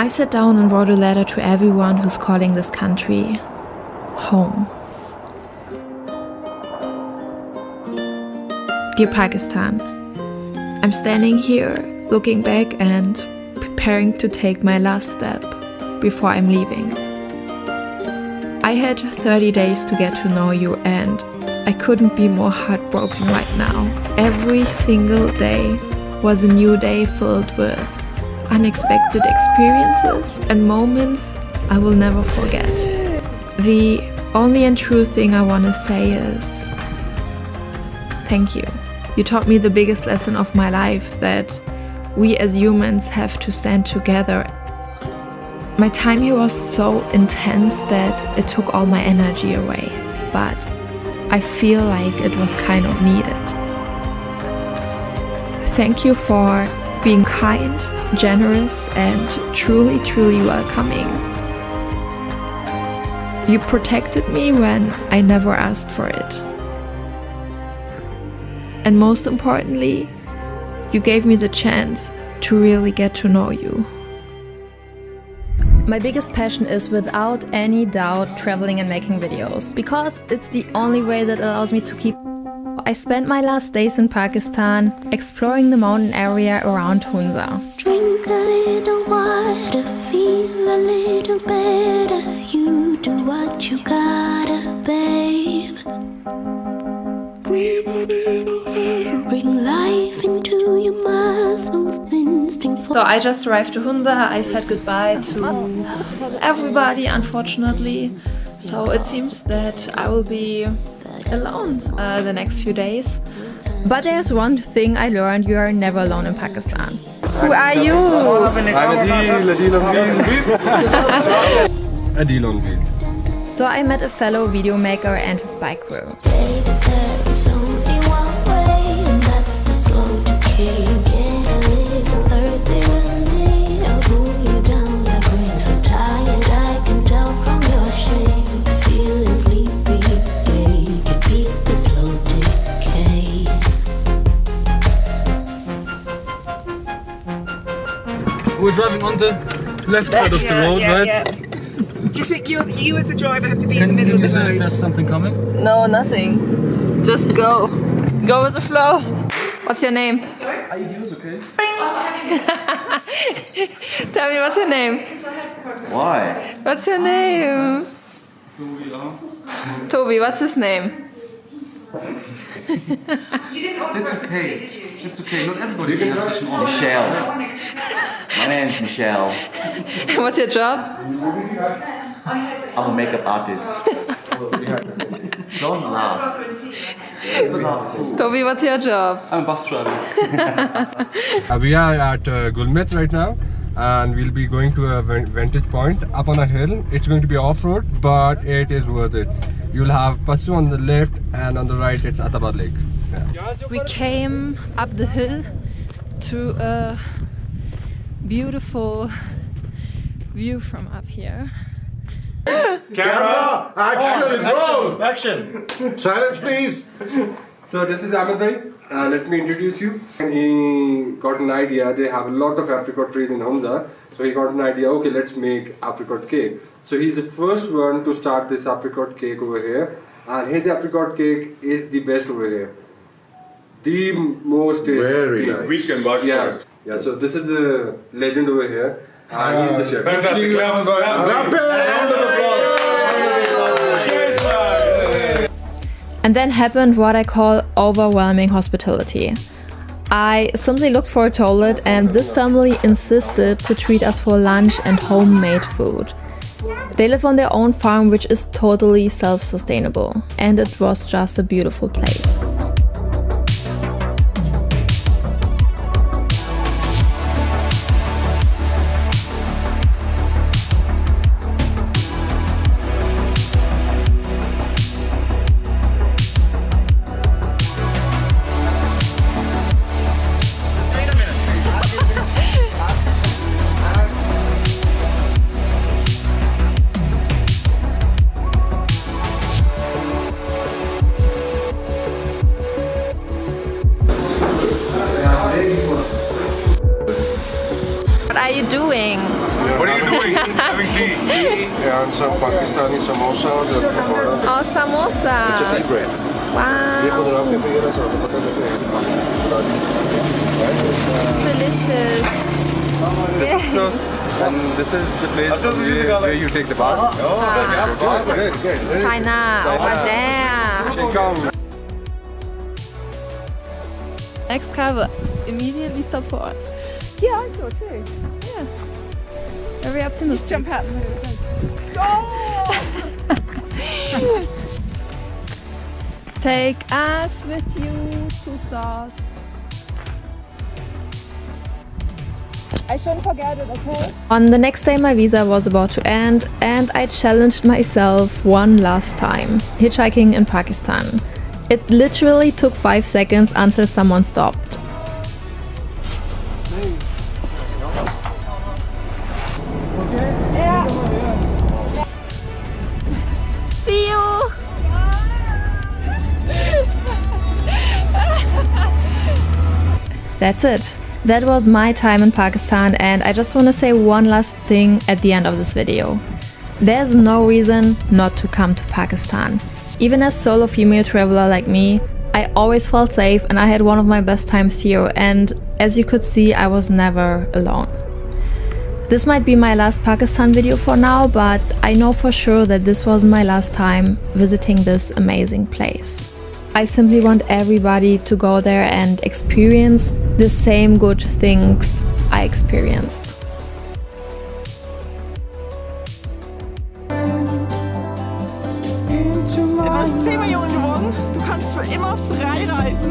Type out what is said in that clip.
I sat down and wrote a letter to everyone who's calling this country home. Dear Pakistan, I'm standing here, looking back and preparing to take my last step before I'm leaving. I had 30 days to get to know you and I couldn't be more heartbroken right now. Every single day was a new day filled with unexpected experiences and moments I will never forget. The only and true thing I want to say is thank you. You taught me the biggest lesson of my life, that we as humans have to stand together. My time here was so intense that it took all my energy away, but I feel like it was kind of needed. Thank you for being kind, generous, and truly, truly welcoming. You protected me when I never asked for it. And most importantly, you gave me the chance to really get to know you. My biggest passion is, without any doubt, traveling and making videos, because it's the only way that allows me to keep. I spent my last days in Pakistan exploring the mountain area around Hunza. Drink a little water, feel a little better. You do what you gotta, babe. Bring life into your muscles, instinct for. So I just arrived to Hunza. I said goodbye to everybody, unfortunately. So it seems that I will be alone the next few days. But there's one thing I learned: you are never alone in Pakistan. Who are you? Adil on wheels. So I met a fellow video maker and his bike crew. There's only one way, and that's the slow decay. Get a little earthy with me. I'll pull you down like rain. So tired, I can tell from your shape. Feeling sleepy, yeah, you can beat the slow decay. We're driving on the left side of the road, right? Yeah. Just like you as a driver have to be in the middle of the Can you say if road. there's something coming? No, nothing. Just go. Go with the flow. What's your name? ID's okay. Tell me, what's your name? Why? What's your name? Toby, what's his name? It's okay. It's okay. Not everybody can have such an awesome. Michelle. My name's Michelle. What's your job? I'm a makeup artist. Don't laugh. It's not cool. Toby, what's your job? I'm a bus driver. We are at Gulmet right now, and we'll be going to a vantage point up on a hill. It's going to be off-road, but it is worth it. You'll have Pasu on the left, and on the right it's Atabar Lake. Yeah. We came up the hill to a beautiful view from up here. Camera, action, roll! Action! Silence, please. So this is Ahmed Bhai. Let me introduce you. He got an idea. They have a lot of apricot trees in Hunza, so he got an idea. Okay, let's make apricot cake. So he's the first one to start this apricot cake over here, and his apricot cake is the best over here. The most tasty. Very nice. We can watch Yeah. Yeah. So this is the legend over here. He's the chef. Fantastic. And then happened what I call overwhelming hospitality. I simply looked for a toilet and this family insisted to treat us for lunch and homemade food. They live on their own farm, which is totally self-sustainable, and it was just a beautiful place. What are you doing? What are you Having tea. And some Pakistani samosas and pakora. Oh, samosa. It's a tea break. Wow. It's delicious. This is so, and this is the place where you take the bath. China, over there. Qigong. Next cover. Immediately stop for us. Yeah, I thought too. Yeah. Very optimistic. Jump out and move. Take us with you to Soest. I shouldn't forget it, okay? On the next day my visa was about to end and I challenged myself one last time, hitchhiking in Pakistan. It literally took 5 seconds until someone stopped. See you! That's it. That was my time in Pakistan and I just want to say one last thing at the end of this video. There's no reason not to come to Pakistan. Even as solo female traveler like me, I always felt safe and I had one of my best times here, and as you could see, I was never alone. This might be my last Pakistan video for now, but I know for sure that this was my last time visiting this amazing place. I simply want everybody to go there and experience the same good things I experienced. Das Thema, Junge, gewonnen. Du kannst für immer frei reisen.